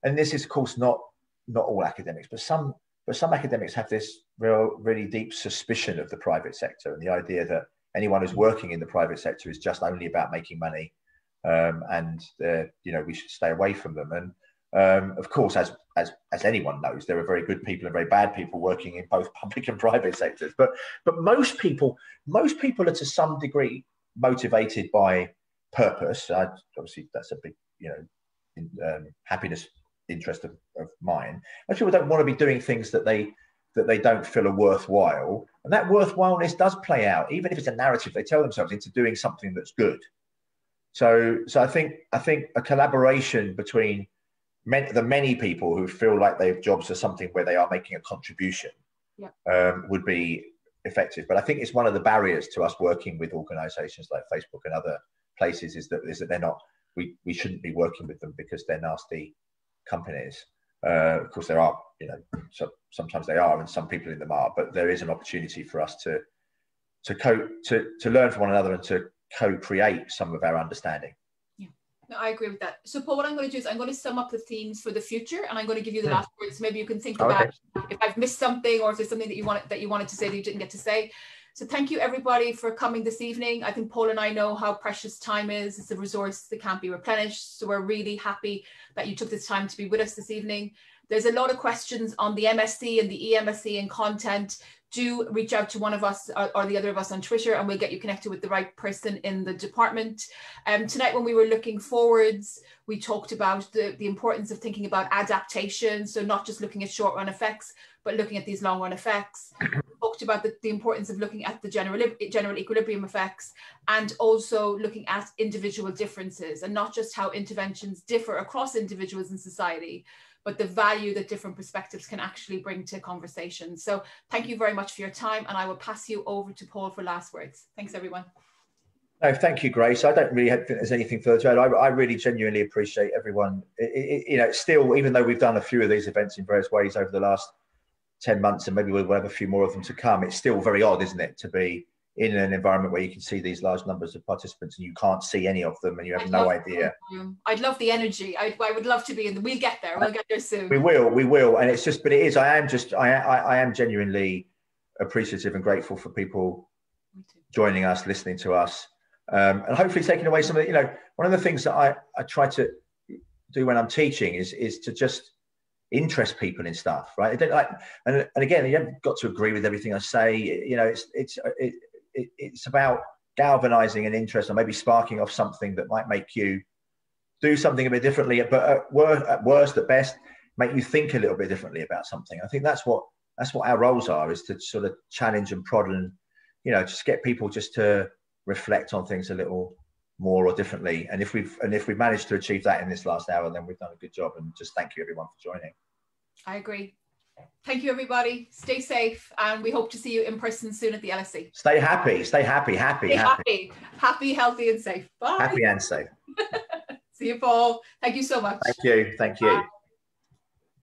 and this is of course not all academics, but some academics have this really deep suspicion of the private sector, and the idea that anyone who's working in the private sector is just only about making money, and you know, we should stay away from them. And of course, as anyone knows, there are very good people and very bad people working in both public and private sectors. But most people are to some degree motivated by purpose. Obviously, that's a big, you know, happiness interest of mine. Most people don't want to be doing things that they don't feel are worthwhile, and that worthwhileness does play out, even if it's a narrative they tell themselves, into doing something that's good. So I think a collaboration between the many people who feel like their jobs are something where they are making a contribution, would be effective. But I think it's one of the barriers to us working with organizations like Facebook and other places is that they're not, we shouldn't be working with them because they're nasty companies. Of course there are, you know, so sometimes they are, and some people in them are, but there is an opportunity for us to learn from one another and to co-create some of our understanding. Yeah, no, I agree with that. So Paul, what I'm going to do is I'm going to sum up the themes for the future, and I'm going to give you the last words. Maybe you can think about if I've missed something, or if there's something that you wanted to say that you didn't get to say. So thank you everybody for coming this evening. I think Paul and I know how precious time is. It's a resource that can't be replenished. So we're really happy that you took this time to be with us this evening. There's a lot of questions on the MSc and the EMSc and content. Do reach out to one of us or the other of us on Twitter, and we'll get you connected with the right person in the department. Tonight, when we were looking forwards, we talked about the importance of thinking about adaptation. So not just looking at short run effects, but looking at these long run effects. We talked about the importance of looking at the general equilibrium effects, and also looking at individual differences, and not just how interventions differ across individuals in society, but the value that different perspectives can actually bring to conversation. So thank you very much for your time, and I will pass you over to Paul for last words. Thanks, everyone. No, thank you, Grace. I don't really think there's anything further to add. I really genuinely appreciate everyone. You know, still, even though we've done a few of these events in various ways over the last 10 months, and maybe we'll have a few more of them to come, it's still very odd, isn't it, to be in an environment where you can see these large numbers of participants and you can't see any of them and you have no idea. I'd love the energy. I would love to be in. We'll get there. We'll get there soon. We will. And it's just, but it is, I am genuinely appreciative and grateful for people joining us, listening to us, and hopefully taking away some of the, you know, one of the things that I try to do when I'm teaching is to just interest people in stuff, right? And again, you haven't got to agree with everything I say. You know, it's about galvanizing an interest, or maybe sparking off something that might make you do something a bit differently, but at worst, at best, make you think a little bit differently about something. I think that's what our roles are, is to sort of challenge and prod and, you know, just get people just to reflect on things a little more or differently. And if we've managed to achieve that in this last hour, then we've done a good job. And just thank you everyone for joining. I agree. Thank you, everybody. Stay safe, and we hope to see you in person soon at the LSE. Stay happy. Stay happy, healthy, and safe. Bye. Happy and safe. See you, Paul. Thank you so much. Thank you.